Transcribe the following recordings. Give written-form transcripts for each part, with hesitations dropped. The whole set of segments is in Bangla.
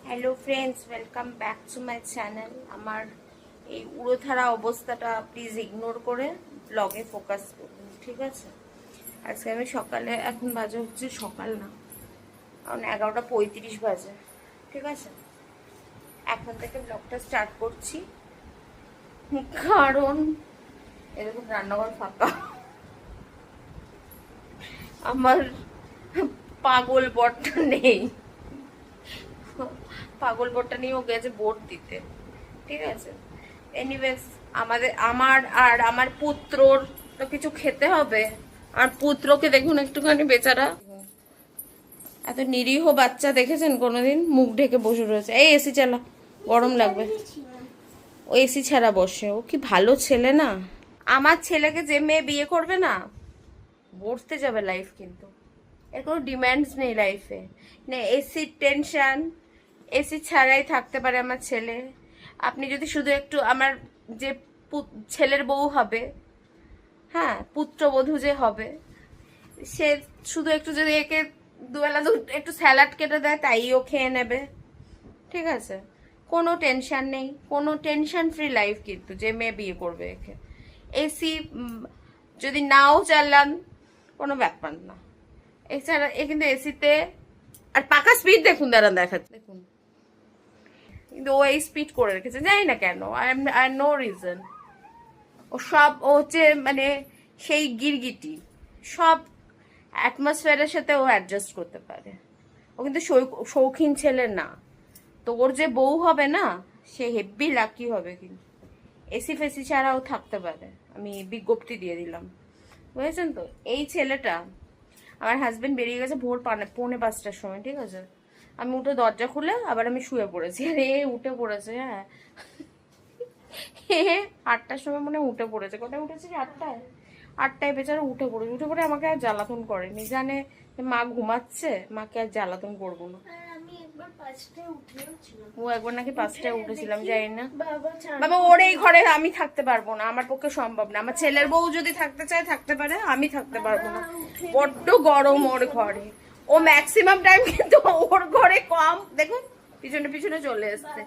Hello friends, welcome back to my channel. আমার এই উড়োধারা অবস্থাটা প্লিজ ইগনোর করে ব্লগে ফোকাস করুন, ঠিক আছে? আজকে আমি সকালে, এখন বাজে হচ্ছে সকাল না, কারণ 11:35 বাজে, ঠিক আছে? এখন থেকে ব্লগটা স্টার্ট করছি, কারণ এরকম রান্নাঘর ফাঁকা। আমার পাগল বরটা নেই, পাগল বরটা নিয়েও গেছে ভোট দিতে, ঠিক আছে? এনিওয়েজ, আমার পুত্রর তো কিছু খেতে হবে। আর পুত্রকে দেখুন একটুখানি, বেচারা এত নিরীহ বাচ্চা দেখেছেন কোনোদিন? মুখ ঢেকে বসে রয়েছে। এই এসি চালা, গরম লাগবে। ও এসি ছাড়া বসে, ও কি ভালো ছেলে না? আমার ছেলেকে যে মেয়ে বিয়ে করবে না, বসতে যাবে লাইফ, কিন্তু এর কোনো ডিম্যান্ডস নেই লাইফে। না এসির টেনশন, এসি ছাড়াই থাকতে পারে আমার ছেলে। আপনি যদি শুধু একটু, আমার যে ছেলের বউ হবে, হ্যাঁ পুত্রবধূ যে হবে, সে শুধু একটু যদি একে দুবেলা একটু স্যালাড কেটে দেয়, তাইও খেয়ে নেবে, ঠিক আছে? কোনো টেনশন নেই, কোনো টেনশন ফ্রি লাইফ। কিন্তু যে মেয়ে বিয়ে করবে একে, এসি যদি নাও চালান কোনো ব্যাপার না। এছাড়া এ কিন্তু এসিতে, আর পাকা স্পিড দেখুন, দাঁড়ান দেখাচ্ছে, দেখুন। কিন্তু ও এই স্পিড করে রেখেছে, জানি না কেন, আই নো রিজন। ও হচ্ছে মানে সেই গিরগিটি, সব অ্যাটমসফিয়ারের সাথে ও অ্যাডজাস্ট করতে পারে। ও কিন্তু শৌখিন ছেলে না। তো ওর যে বউ হবে না, সে হেব্বি লাকি হবে, কিন্তু এসি ফেসি ছাড়াও থাকতে পারে। আমি বিজ্ঞপ্তি দিয়ে দিলাম, বুঝেছেন তো? এই ছেলেটা, আমার হাজবেন্ড বেরিয়ে গেছে ভোর 4:45টার সময়, ঠিক আছে? আমি উঠে দরজা খুলে আবার আমি শুয়ে পড়েছি, আর এ উঠে পড়েছে। হ্যাঁ, 8টার সময় মনে উঠে পড়েছে। কোথায় উঠেছে? 8টায় বেচারা উঠে পড়েছে। উঠে পড়ে আমাকে আর জ্বালাতন করেনি, জানে মা ঘুমাচ্ছে, মাকে আর জ্বালাতন করবো না। ও একবার নাকি 5টায় উঠেছিলাম, জানি না বাবা। ওর এই ঘরে আমি থাকতে পারবো না, আমার পক্ষে সম্ভব না। আমার ছেলের বউ যদি থাকতে চায় থাকতে পারে, আমি থাকতে পারবো না। বড্ড গরম ওর ঘরে। ও ম্যাক্সিমাম টাইম কিন্তু ওর ঘরে কম, দেখুন পিছনে পিছনে চলে এসছে।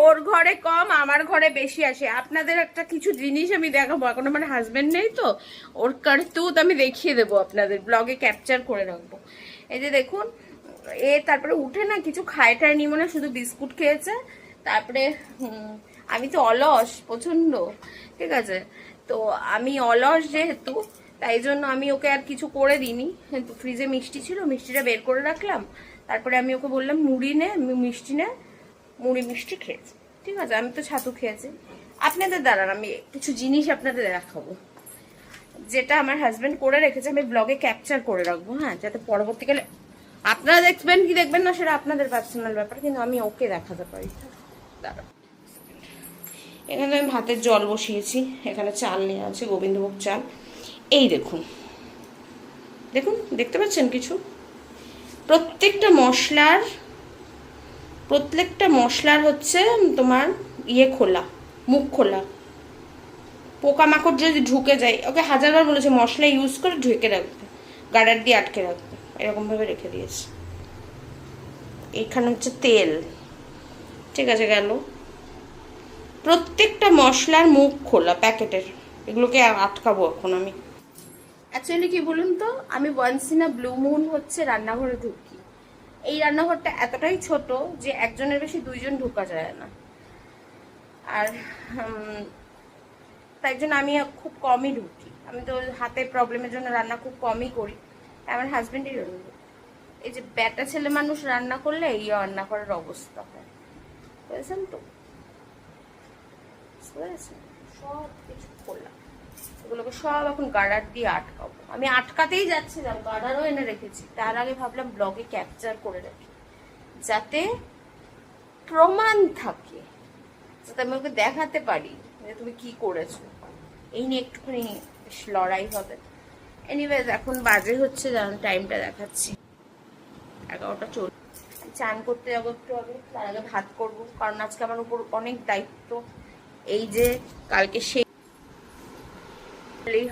ওর ঘরে কম, আমার ঘরে বেশি আসে। আপনাদের একটা কিছু জিনিস আমি দেখাবো, এখন আমার হাজবেন্ড নেই তো, ওর কার্তুত আমি দেখিয়ে দেবো আপনাদের, ব্লগে ক্যাপচার করে রাখবো। এই যে দেখুন, তারপরে উঠে না কিছু খায় টায়নি, মনে শুধু বিস্কুট খেয়েছে। তারপরে আমি তো অলস প্রচন্ড, ঠিক আছে? তো আমি অলস যেহেতু, তাই জন্য আমি ওকে আর কিছু করে দিইনি। ফ্রিজে মিষ্টি ছিল, মিষ্টিটা বের করে রাখলাম। তারপরে আমি ওকে বললাম মুড়ি নে, মিষ্টি নে। মুড়ি মিষ্টি খেয়েছি, ঠিক আছে? আমি তো ছাতু খেয়েছি। আপনাদের দাঁড়ান, আমি কিছু জিনিস আপনাদের দেখাবো, যেটা আমার হাজবেন্ড করে রেখেছে। আমি ব্লগে ক্যাপচার করে রাখবো, হ্যাঁ, যাতে পরবর্তীকালে আপনারা দেখবেন কি দেখবেন না সেটা আপনাদের পার্সোনাল ব্যাপার, কিন্তু আমি ওকে দেখাতে পারি। দাঁড়ান, এখানে আমি ভাতের জল বসিয়েছি, এখানে চাল নিয়ে আছে, গোবিন্দভোগ চাল। এই দেখুন, দেখুন, দেখতে পাচ্ছেন কিছু? প্রত্যেকটা মশলার হচ্ছে তোমার খোলা, মুখ খোলা। পোকামাকড় যদি ঢুকে যায়, ওকে হাজারবার বলেছে মশলা ইউজ করে ঢেকে রাখবে, গার্ডার দিয়ে আটকে রাখবে, এরকমভাবে রেখে দিয়েছে। এখানে হচ্ছে তেল, ঠিক আছে? গেল প্রত্যেকটা মশলার মুখ খোলা প্যাকেটের, এগুলোকে আটকাবো এখন আমি। অ্যাকচুয়ালি কি বলুন তো, আমি once in a blue moon হচ্ছে রান্নাঘরে ঢুকি। এই রান্নাঘরটা এতটাই ছোট যে একজনের বেশি 2জন ঢোকা যায় না। আর তাই জন্য আমি খুব কমই ঢুকি। আমি তো হাতের প্রবলেমের জন্য রান্না খুব কমই করি। আমার হাজবেন্ডই রান্না, এই যে ব্যাটা ছেলে মানুষ রান্না করলে এই রান্না করার অবস্থা হয়, বুঝেছেন তো? সব কিছু খোলা, এগুলোকে সব এখন গার্ডার দিয়ে আটকাবো। আমি আটকাতেই যাচ্ছিলাম, গার্ডারও এনে রেখেছি। তার আগে ভাবলাম ব্লগে ক্যাপচার করে রাখি, যাতে প্রমাণ থাকে, যাতে আমি ওকে দেখাতে পারি যে তুমি কি করেছো। এই নিয়ে একটুখানি লড়াই হবে। এনিওয়েজ, এখন বাজে হচ্ছে, টাইমটা দেখাচ্ছি 11টা 40। চান করতে যাবো একটু আগে, তার আগে ভাত করবো, কারণ আজকে আমার উপর অনেক দায়িত্ব। এই যে কালকে সেই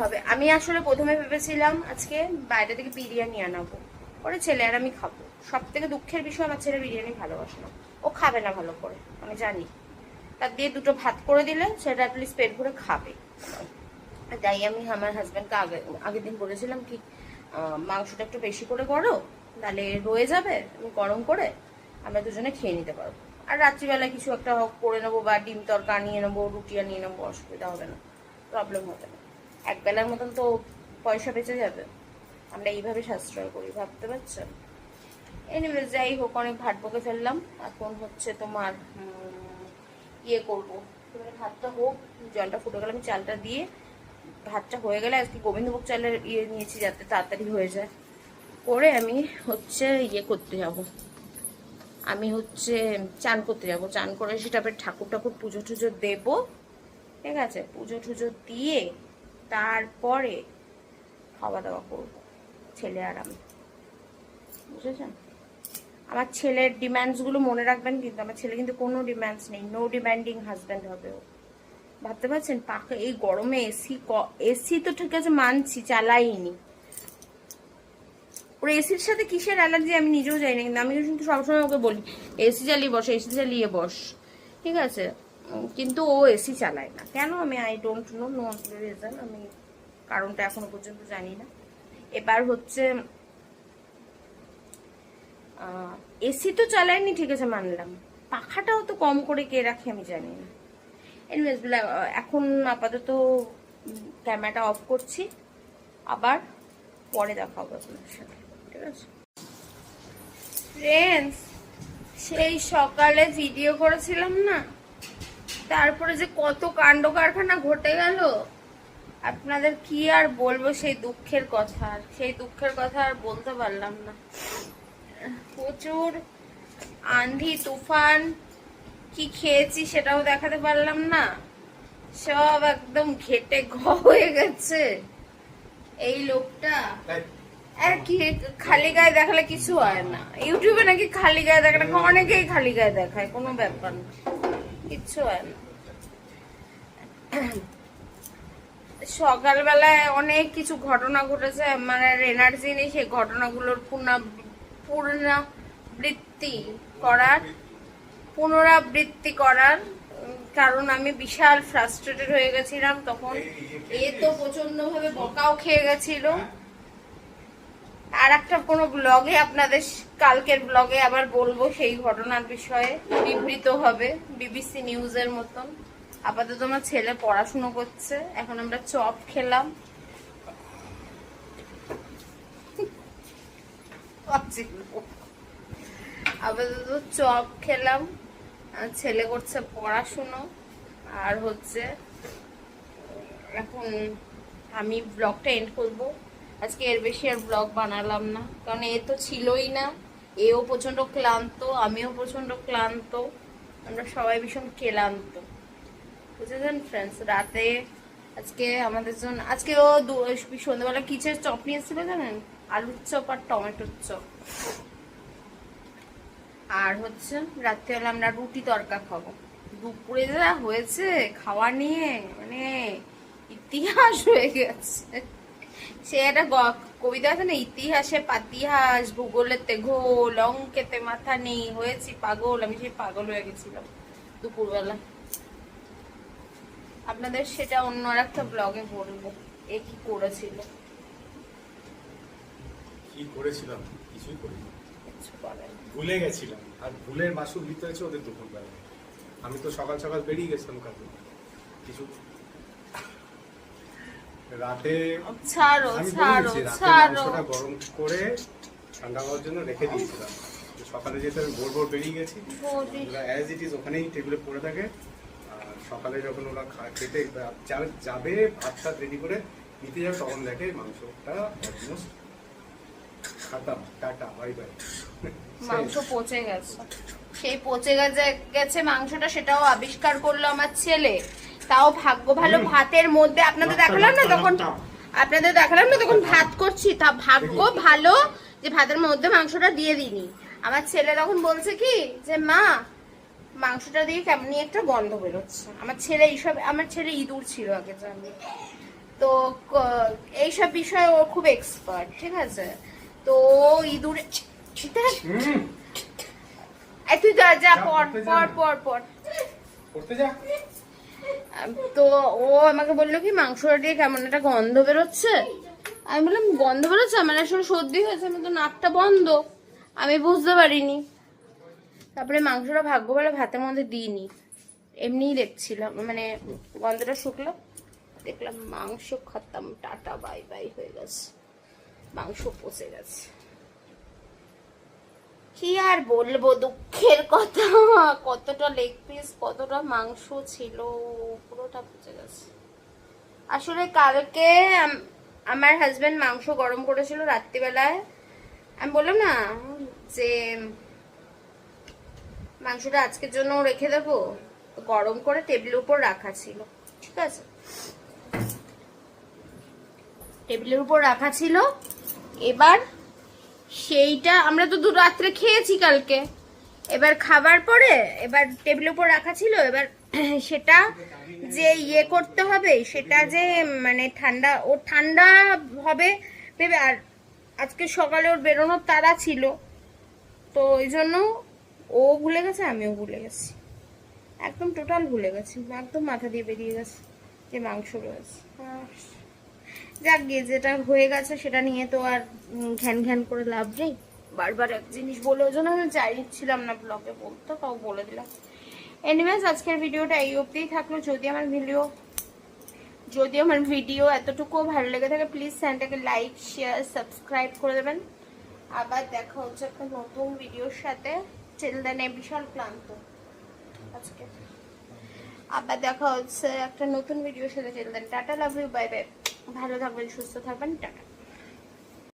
হবে। আমি আসলে প্রথমে ভেবেছিলাম আজকে বাইরে থেকে বিরিয়ানি আনাবো, পরে ছেলে আর আমি খাবো। সব থেকে দুঃখের বিষয় আমার ছেলে বিরিয়ানি ভালোবাসে না, ও খাবে না ভালো করে, আমি জানি। তার দিয়ে দুটো ভাত করে দিলে সেটা অ্যাটলিস্ট পেট ভরে খাবে। তাই আমি আমার হাজব্যান্ডকে আগের দিন বলেছিলাম কি মাংসটা একটু বেশি করে করো, তাহলে রয়ে যাবে, আমি গরম করে আমরা দুজনে খেয়ে নিতে পারবো। আর রাত্রিবেলায় কিছু একটা করে নেবো, বা ডিম তরকা নিয়ে নেবো, রুটি নিয়ে নেবো, অসুবিধা হবে না, প্রবলেম হবে না। এক বেলার মতন তো পয়সা বেঁচে যাবে। আমরা এইভাবে সাশ্রয় করি, ভাবতে পারছেন। এনিওয়েজ, যাই হোক, অনেক ভাত বকে ফেললাম। এখন হচ্ছে তোমার ইয়ে করবো, ভাতটা হোক, জলটা ফুটে গেলে আমি চালটা দিয়ে, ভাতটা হয়ে গেলে, আজকে গোবিন্দভোগ চালের ইয়ে নিয়েছি যাতে তাড়াতাড়ি হয়ে যায়, করে আমি হচ্ছে ইয়ে করতে যাব, আমি হচ্ছে চান করতে যাব। চান করে সেটা ঠাকুর ঠাকুর পুজো টুজো দেবো, ঠিক আছে? পুজো টুজো দিয়ে তারপরে খাওয়া দাওয়া করবো, ছেলে আর আমি, বুঝেছেন? আমার ছেলের ডিম্যান্ডসগুলো মনে রাখবেন কিন্তু, আমার ছেলে কিন্তু কোনো ডিম্যান্ডস নেই, নো ডিম্যান্ডিং হাজব্যান্ড হবে ও। ভাবতে পারছেন, পাখা এই গরমে এসি তো ঠিক আছে মানছি, চালাইনি, ওর এসির সাথে কিসের অ্যালার্জি আমি নিজেও জানি না, কিন্তু আমি কিন্তু সবসময় ওকে বলি এসি চালিয়ে বস, এসি চালিয়ে বস, ঠিক আছে? কিন্তু ও এসি চালায় না কেন, আমি I don't know, no reason, আমি কারণটা এখনো পর্যন্ত জানি না। এবার হচ্ছে এসি তো চালায়নি, ঠিক আছে মানলাম, পাখাটাও তো কম করে কে রাখে আমি জানি না। এনিওয়েজ, এখন আপাতত ক্যামেরাটা অফ করছি, আবার পরে দেখা হবে আপনার সাথে, ঠিক আছে ফ্রেন্ডস? সেই সকালে ভিডিও করেছিলাম না, তারপরে যে কত কাণ্ড কারখানা ঘটে গেল, আপনাদের কি আর বলবো, সেই দুঃখের কথা, সেই দুঃখের কথা আর বলতে পারলাম না। প্রচুর আন্ধি তুফান, কি খেয়েছি সেটাও দেখাতে পারলাম না, সব একদম ঘেটে হয়ে গেছে এই লোকটা। আর কি খালি গায়ে দেখালে কিছু হয় না, ইউটিউবে নাকি খালি গায়ে দেখালে, অনেকেই খালি গায়ে দেখায়, কোনো ব্যাপার না, কিচ্ছু হয় না। সকালবেলায় অনেক কিছু ঘটনা ঘটেছে, মানে এনার্জি নেই সেই ঘটনাগুলোর পুনরাবৃত্তি করার, কারণ আমি বিশাল ফ্রাস্ট্রেটেড হয়ে গেছিলাম তখন। এ তো প্রচন্ড ভাবে বকাও খেয়ে গেছিল। আর একটা কোনো ব্লগে আপনাদের, কালকের ব্লগে আবার বলবো সেই ঘটনার বিষয়ে, বিবৃত হবে বিবিসি নিউজের মতন। আপাতত আমার ছেলে পড়াশুনো করছে, এখন আমরা চপ খেলাম, আপাতত চপ খেলাম, ছেলে করছে পড়াশুনো, আর হচ্ছে এখন আমি ব্লগটা এন্ড করবো। আজকে এর বেশি আর ব্লগ বানালাম না, কারণ এ তো ছিলই না, এও প্রচন্ড ক্লান্ত, আমিও প্রচন্ড ক্লান্ত, আমরা সবাই ভীষণ ক্লান্ত, বুঝেছেন ফ্রেন্ডস? রাতে আজকে আমাদের জন্য, আজকে ও সন্ধ্যাবেলা কিসের চপ নিয়ে এসেছিল জানেন? আলুর চপ আর টমেটোর চপ। আর হচ্ছে রাত্রেবেলা আমরা রুটি তরকা খাবো। দুপুরে যা হয়েছে খাওয়া নিয়ে, মানে ইতিহাস হয়ে গেছে। সে একটা কবিতা আছে না, ইতিহাসে পাতিহাস, ভূগোলেতে ঘোল, অঙ্কেতে মাথা নেই, হয়েছি পাগল। আমি সেই পাগল হয়ে গেছিলাম দুপুরবেলা। আপনাদের সেটা অন্য একটা ব্লগে বলবো এ কি করেছিল। কি করেছিলাম? কিছুই করিনি, কিছু করে ভুলে গেছিলাম। আর ভুলের মাসুল দিতে হয়েছে ওদের দুপুরবেলা। আমি তো সকাল সকাল বেরিয়ে গেছিলাম কাজে, কিছু রাতে ছাড়ো আমি ছাড়ো রাতে ছাড়ো, মাংসটা গরম করে ঠান্ডা হওয়ার জন্য রেখে দিয়েছিলাম। সকালে যেতে আমি ভোর ভোর বেরিয়ে গেছি, ওরা অ্যাজ ইট ইজ ওখানেই টেবিলে পড়ে থাকে। আর সকালে যখন ওরা খেতে যাবে, ভাতটা রেডি করে নিতে যাবে, তখন দেখে মাংসটা অলমোস্ট খাতাম, টাটা বাই বাই, মাংস পচে গেছে। সেই পচে গেছে মাংসটা, সেটাও আবিষ্কার করলো আমার ছেলে। তাও ভাগ্য ভালো, ভাতের মধ্যে আপনাদের দেখালাম না তখন ভাত করছি, তা ভাগ্য ভালো যে ভাতের মধ্যে মাংসটা দিয়ে দিইনি। আমার ছেলে তখন বলছে কি যে মা, মাংসটা দিয়ে কেমনি একটা গন্ধ বেরোচ্ছে। আমার ছেলে ইঁদুর ছিল আগে জানি তো, এইসব বিষয়ে ও খুব এক্সপার্ট, ঠিক আছে? তো এই তুই যা যা পর পড়তে যা পর না। পর পর। করতে যা। তো ও আমাকে বললো কি মাংসটা দিয়ে কেমন একটা গন্ধ বেরোচ্ছে। আমি বললাম গন্ধ বেরোচ্ছে, আমার আসলে সর্দি হয়েছে, আমি তো নাকটা বন্ধ, আমি বুঝতে পারিনি। তারপরে মাংসটা ভাগ্য বলে ভাতের মধ্যে দিইনি, এমনিই দেখছিলাম, মানে গন্ধটা শুকলো, দেখলাম মাংস খতম, টাটা বাই বাই হয়ে গেছে, মাংস পচে গেছে। কি আর বলবো, দুঃখের কথা, কতটা লেগ পিস কতটা মাংস ছিল, পুরোটা পচে গেছে। আসলে কালকে আমার হাজবেন্ড মাংস গরম করেছিল রাত্রিবেলায়, আমি বললাম না যে মাংসটা আজকের জন্য রেখে দেবো, গরম করে টেবিলের উপর রাখা ছিল, ঠিক আছে, টেবিলের উপর রাখা ছিল। এবার সেইটা আমরা তো রাত্রে খেয়েছি কালকে, এবার খাবার পরে এবার টেবিলের উপর রাখা ছিল, এবার সেটা যে ইয়ে করতে হবে, সেটা যে মানে ঠান্ডা, ও ঠান্ডা হবে ভেবে, আর আজকে সকালে ওর বেরোনোর তাড়া ছিল, তো ওই জন্য ও ভুলে গেছে, আমিও ভুলে গেছি, একদম টোটাল ভুলে গেছি, একদম মাথা দিয়ে বেরিয়ে গেছে যে মাংস রয়েছে। যাক গিয়ে যেটা হয়ে গেছে সেটা নিয়ে তো আর ঘ্যান ঘ্যান করে লাভ নেই, বারবার এক জিনিস বলে, ওই জন্য আমি চাইছিলাম না ব্লগে বলতে, তাও বলে দিলাম। এনিওয়েজ আজকের ভিডিওটা এই অবধিই থাকলো। যদি আমার ভিডিও এতটুকু ভালো লেগে থাকে, প্লিজ চ্যানেলটাকে লাইক শেয়ার সাবস্ক্রাইব করে দেবেন। আবার দেখা হচ্ছে একটা নতুন ভিডিওর সাথে। টিল দেন, বিশাল ক্লান্ত আজকে। আবার দেখা হচ্ছে একটা নতুন ভিডিওর সাথে। Till then tata, love you, bye bye, ভালো থাকবেন, সুস্থ থাকবেন, টাটা।